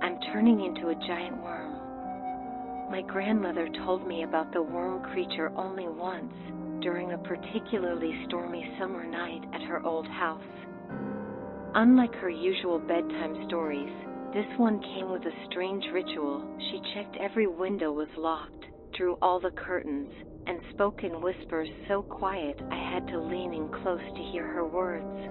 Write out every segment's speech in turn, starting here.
I'm turning into a giant worm. My grandmother told me about the worm creature only once, during a particularly stormy summer night at her old house. Unlike her usual bedtime stories, this one came with a strange ritual. She checked every window was locked, drew all the curtains, and spoke in whispers so quiet I had to lean in close to hear her words.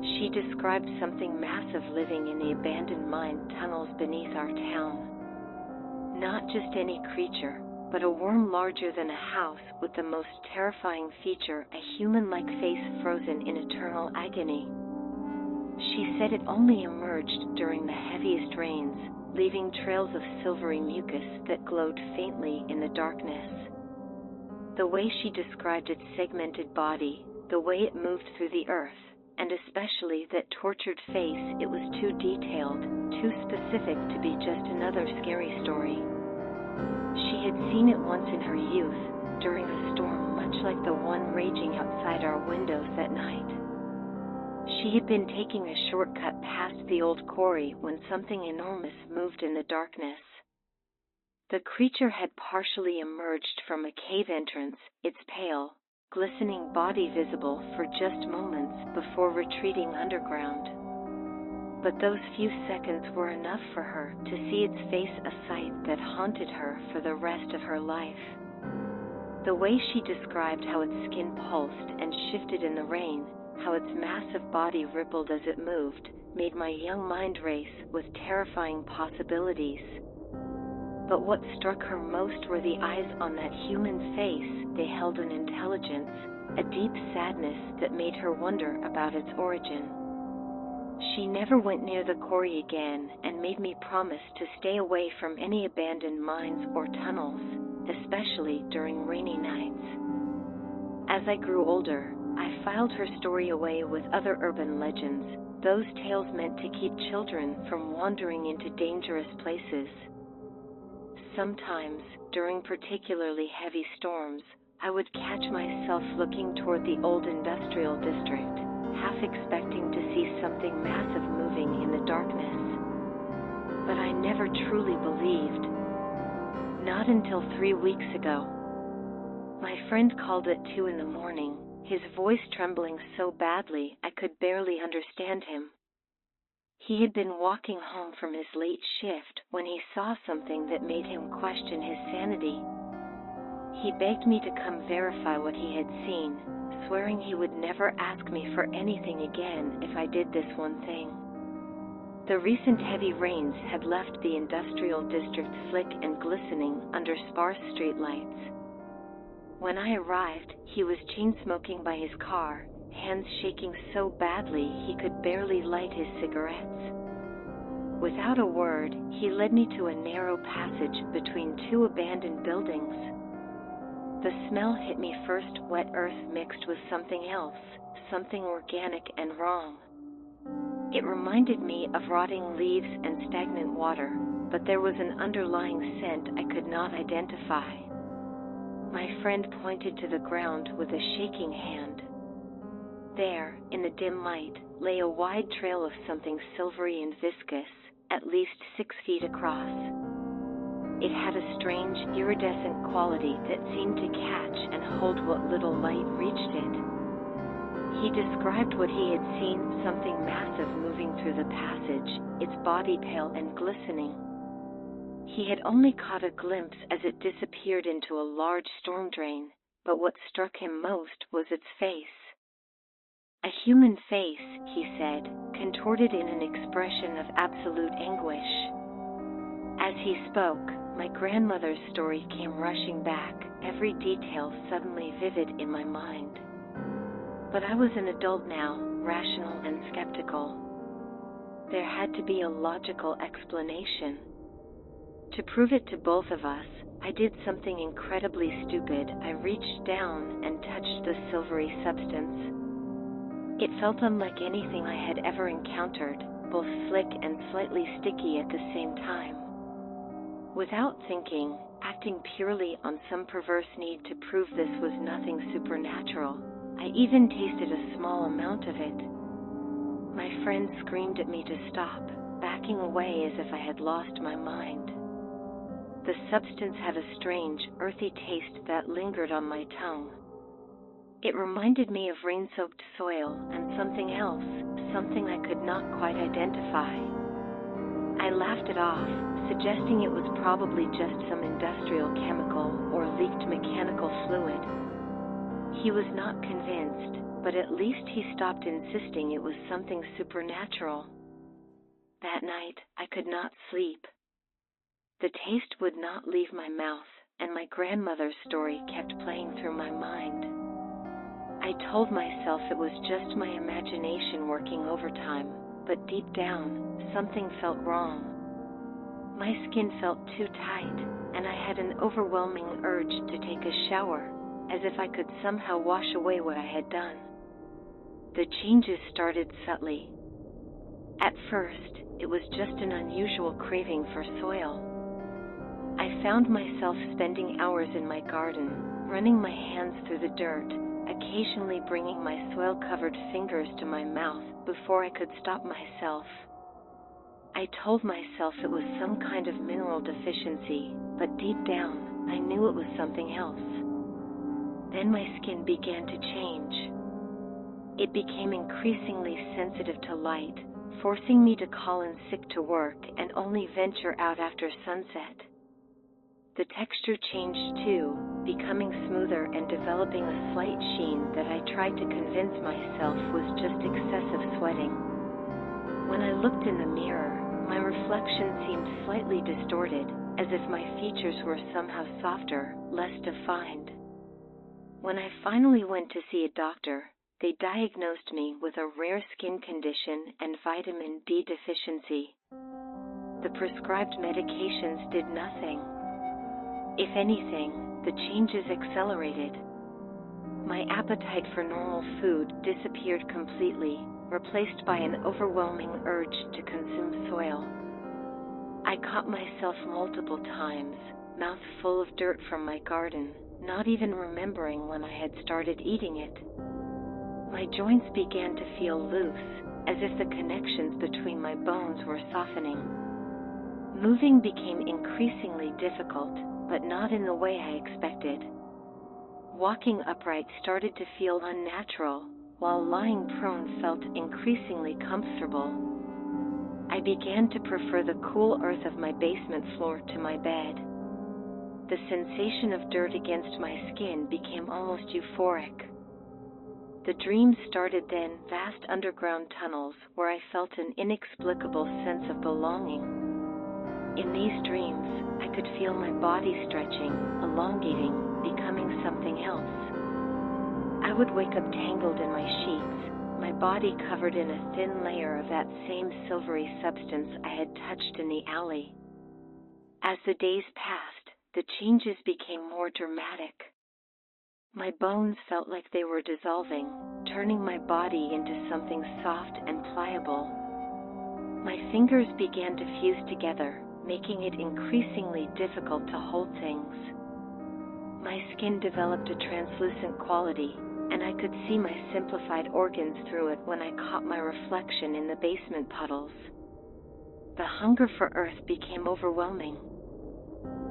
She described something massive living in the abandoned mine tunnels beneath our town. Not just any creature, but a worm larger than a house with the most terrifying feature, a human-like face frozen in eternal agony. She said it only emerged during the heaviest rains, leaving trails of silvery mucus that glowed faintly in the darkness. The way she described its segmented body, the way it moved through the earth, and especially that tortured face, it was too detailed, too specific to be just another scary story. She had seen it once in her youth, during a storm much like the one raging outside our windows that night. She had been taking a shortcut past the old quarry when something enormous moved in the darkness. The creature had partially emerged from a cave entrance, its pale, glistening body visible for just moments before retreating underground. But those few seconds were enough for her to see its face, a sight that haunted her for the rest of her life. The way she described how its skin pulsed and shifted in the rain, how its massive body rippled as it moved, made my young mind race with terrifying possibilities. But what struck her most were the eyes on that human face. They held an intelligence, a deep sadness that made her wonder about its origin. She never went near the quarry again and made me promise to stay away from any abandoned mines or tunnels, especially during rainy nights. As I grew older, I filed her story away with other urban legends, those tales meant to keep children from wandering into dangerous places. Sometimes, during particularly heavy storms, I would catch myself looking toward the old industrial district, half expecting to see something massive moving in the darkness. But I never truly believed. Not until 3 weeks ago. My friend called at 2 in the morning, his voice trembling so badly I could barely understand him. He had been walking home from his late shift when he saw something that made him question his sanity. He begged me to come verify what he had seen, swearing he would never ask me for anything again if I did this one thing. The recent heavy rains had left the industrial district slick and glistening under sparse streetlights. When I arrived, he was chain-smoking by his car, hands shaking so badly he could barely light his cigarettes. Without a word, he led me to a narrow passage between 2 abandoned buildings. The smell hit me first, wet earth mixed with something else, something organic and wrong. It reminded me of rotting leaves and stagnant water, but there was an underlying scent I could not identify. My friend pointed to the ground with a shaking hand. There, in the dim light, lay a wide trail of something silvery and viscous, at least 6 feet across. It had a strange, iridescent quality that seemed to catch and hold what little light reached it. He described what he had seen, something massive moving through the passage, its body pale and glistening. He had only caught a glimpse as it disappeared into a large storm drain, but what struck him most was its face. A human face, he said, contorted in an expression of absolute anguish. As he spoke, my grandmother's story came rushing back, every detail suddenly vivid in my mind. But I was an adult now, rational and skeptical. There had to be a logical explanation. To prove it to both of us, I did something incredibly stupid. I reached down and touched the silvery substance. It felt unlike anything I had ever encountered, both slick and slightly sticky at the same time. Without thinking, acting purely on some perverse need to prove this was nothing supernatural, I even tasted a small amount of it. My friend screamed at me to stop. backing away as if I had lost my mind. The substance had a strange, earthy taste that lingered on my tongue. It reminded me of rain-soaked soil and something else, something I could not quite identify. I laughed it off, suggesting it was probably just some industrial chemical or leaked mechanical fluid. He was not convinced, but at least he stopped insisting it was something supernatural. That night, I could not sleep. The taste would not leave my mouth, and my grandmother's story kept playing through my mind. I told myself it was just my imagination working overtime, but deep down, something felt wrong. My skin felt too tight, and I had an overwhelming urge to take a shower, as if I could somehow wash away what I had done. The changes started subtly. At first, it was just an unusual craving for soil. I found myself spending hours in my garden, running my hands through the dirt, occasionally bringing my soil-covered fingers to my mouth before I could stop myself. I told myself it was some kind of mineral deficiency, but deep down, I knew it was something else. Then my skin began to change. It became increasingly sensitive to light, forcing me to call in sick to work and only venture out after sunset. The texture changed too, becoming smoother and developing a slight sheen that I tried to convince myself was just excessive sweating. When I looked in the mirror, my reflection seemed slightly distorted, as if my features were somehow softer, less defined. When I finally went to see a doctor, they diagnosed me with a rare skin condition and vitamin D deficiency. The prescribed medications did nothing. If anything, the changes accelerated. My appetite for normal food disappeared completely, replaced by an overwhelming urge to consume soil. I caught myself multiple times, mouth full of dirt from my garden, not even remembering when I had started eating it. My joints began to feel loose, as if the connections between my bones were softening. Moving became increasingly difficult, but not in the way I expected. Walking upright started to feel unnatural, while lying prone felt increasingly comfortable. I began to prefer the cool earth of my basement floor to my bed. The sensation of dirt against my skin became almost euphoric. The dreams started then, vast underground tunnels where I felt an inexplicable sense of belonging. In these dreams, I could feel my body stretching, elongating, becoming something else. I would wake up tangled in my sheets, my body covered in a thin layer of that same silvery substance I had touched in the alley. As the days passed, the changes became more dramatic. My bones felt like they were dissolving, turning my body into something soft and pliable. My fingers began to fuse together, making it increasingly difficult to hold things. My skin developed a translucent quality, and I could see my simplified organs through it when I caught my reflection in the basement puddles. The hunger for earth became overwhelming.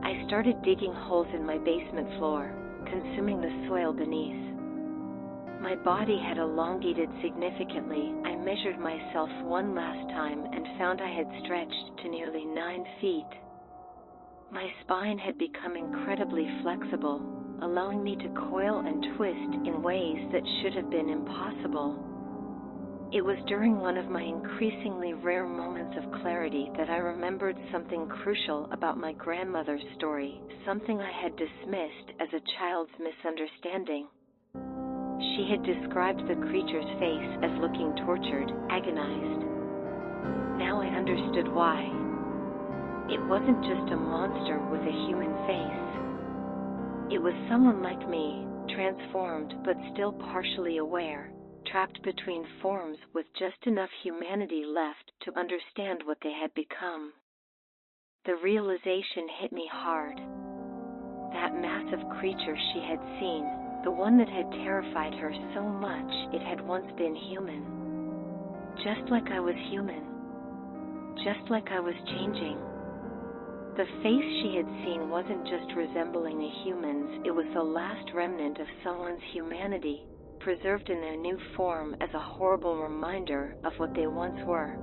I started digging holes in my basement floor, consuming the soil beneath. My body had elongated significantly. I measured myself one last time and found I had stretched to nearly 9 feet. My spine had become incredibly flexible, allowing me to coil and twist in ways that should have been impossible. It was during one of my increasingly rare moments of clarity that I remembered something crucial about my grandmother's story, something I had dismissed as a child's misunderstanding. She had described the creature's face as looking tortured, agonized. Now I understood why. It wasn't just a monster with a human face. It was someone like me, transformed but still partially aware, trapped between forms with just enough humanity left to understand what they had become. The realization hit me hard. That massive creature she had seen, the one that had terrified her so much it had once been human. Just like I was human. just like I was changing. The face she had seen wasn't just resembling a human's, it was the last remnant of someone's humanity, preserved in their new form as a horrible reminder of what they once were.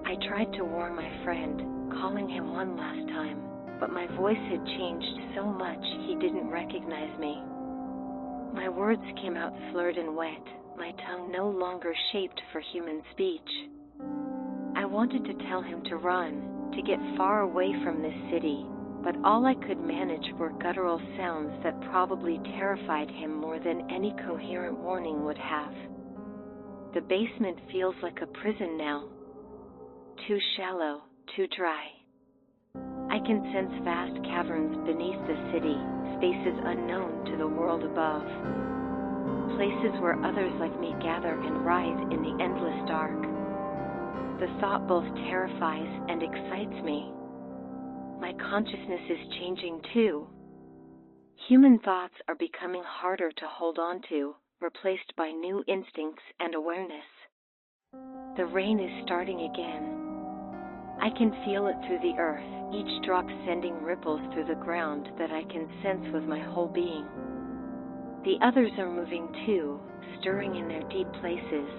I tried to warn my friend, calling him one last time, but my voice had changed so much he didn't recognize me. My words came out slurred and wet, my tongue no longer shaped for human speech. I wanted to tell him to run, to get far away from this city, but all I could manage were guttural sounds that probably terrified him more than any coherent warning would have. The basement feels like a prison now. Too shallow, too dry. I can sense vast caverns beneath the city, spaces unknown to the world above. Places where others like me gather and writhe in the endless dark. The thought both terrifies and excites me. My consciousness is changing too. Human thoughts are becoming harder to hold on to, replaced by new instincts and awareness. The rain is starting again. I can feel it through the earth, each drop sending ripples through the ground that I can sense with my whole being. The others are moving too, stirring in their deep places.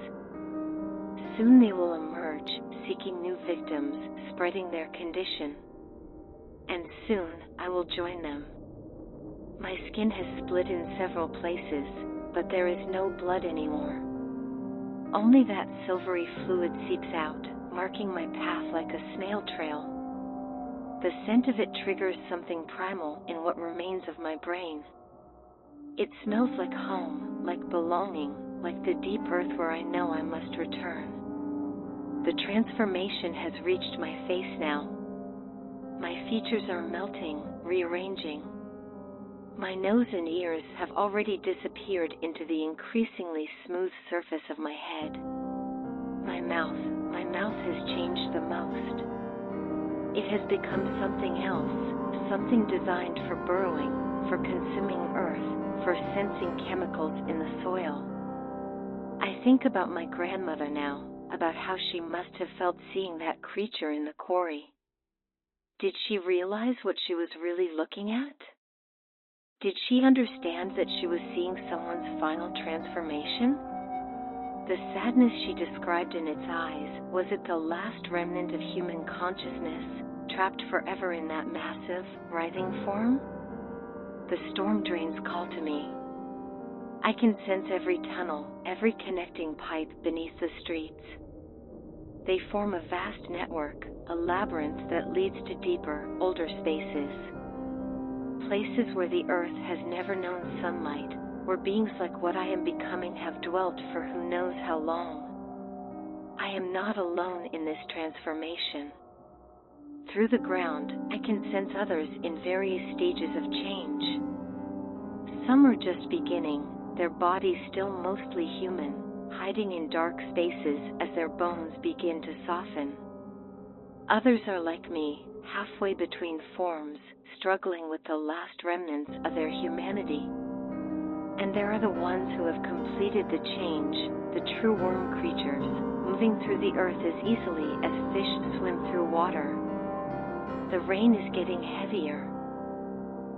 Soon they will emerge, seeking new victims, spreading their condition. And soon I will join them. My skin has split in several places, but there is no blood anymore. Only that silvery fluid seeps out, marking my path like a snail trail. The scent of it triggers something primal in what remains of my brain. It smells like home, like belonging, like the deep earth where I know I must return. The transformation has reached my face now. My features are melting, rearranging. My nose and ears have already disappeared into the increasingly smooth surface of my head. My mouth has changed the most. It has become something else, something designed for burrowing, for consuming earth, for sensing chemicals in the soil. I think about my grandmother now, about how she must have felt seeing that creature in the quarry. Did she realize what she was really looking at? Did she understand that she was seeing someone's final transformation? The sadness she described in its eyes, was it the last remnant of human consciousness, trapped forever in that massive, writhing form? The storm drains call to me. I can sense every tunnel, every connecting pipe beneath the streets. They form a vast network, a labyrinth that leads to deeper, older spaces. Places where the earth has never known sunlight, where beings like what I am becoming have dwelt for who knows how long. I am not alone in this transformation. Through the ground, I can sense others in various stages of change. Some are just beginning, their bodies still mostly human, hiding in dark spaces as their bones begin to soften. Others are like me, halfway between forms, struggling with the last remnants of their humanity. And there are the ones who have completed the change, the true worm creatures, moving through the earth as easily as fish swim through water. The rain is getting heavier.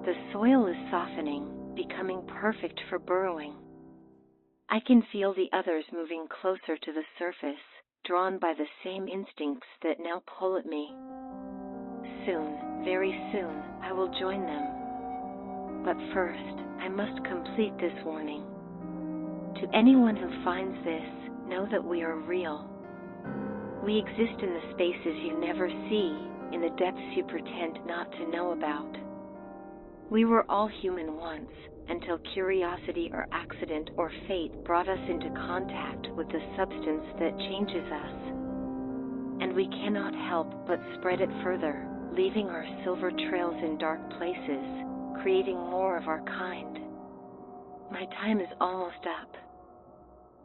The soil is softening, becoming perfect for burrowing. I can feel the others moving closer to the surface, drawn by the same instincts that now pull at me. Soon, very soon, I will join them. But first, I must complete this warning. To anyone who finds this, know that we are real. We exist in the spaces you never see, in the depths you pretend not to know about. We were all human once, until curiosity or accident or fate brought us into contact with the substance that changes us. And we cannot help but spread it further, leaving our silver trails in dark places, creating more of our kind. My time is almost up.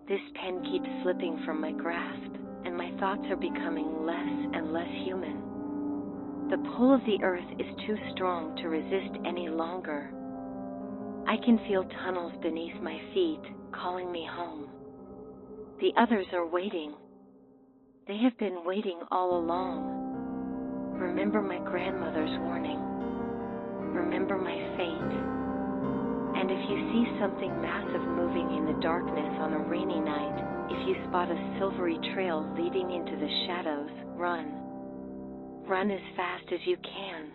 This pen keeps slipping from my grasp, and my thoughts are becoming less and less human. The pull of the earth is too strong to resist any longer. I can feel tunnels beneath my feet, calling me home. The others are waiting. They have been waiting all along. Remember my grandmother's warning. Remember my fate. And if you see something massive moving in the darkness on a rainy night, if you spot a silvery trail leading into the shadows, run. Run as fast as you can.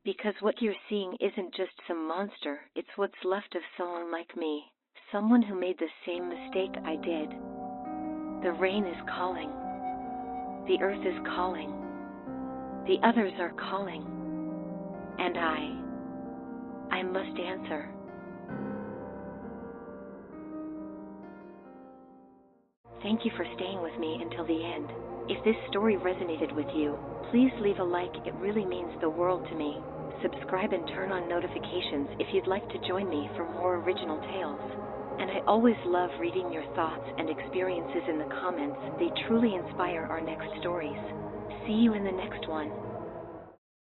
Because what you're seeing isn't just some monster, it's what's left of someone like me, someone who made the same mistake I did. The rain is calling. The earth is calling. The others are calling. And I must answer. Thank you for staying with me until the end. If this story resonated with you, please leave a like, it really means the world to me. Subscribe and turn on notifications if you'd like to join me for more original tales. And I always love reading your thoughts and experiences in the comments, they truly inspire our next stories. See you in the next one.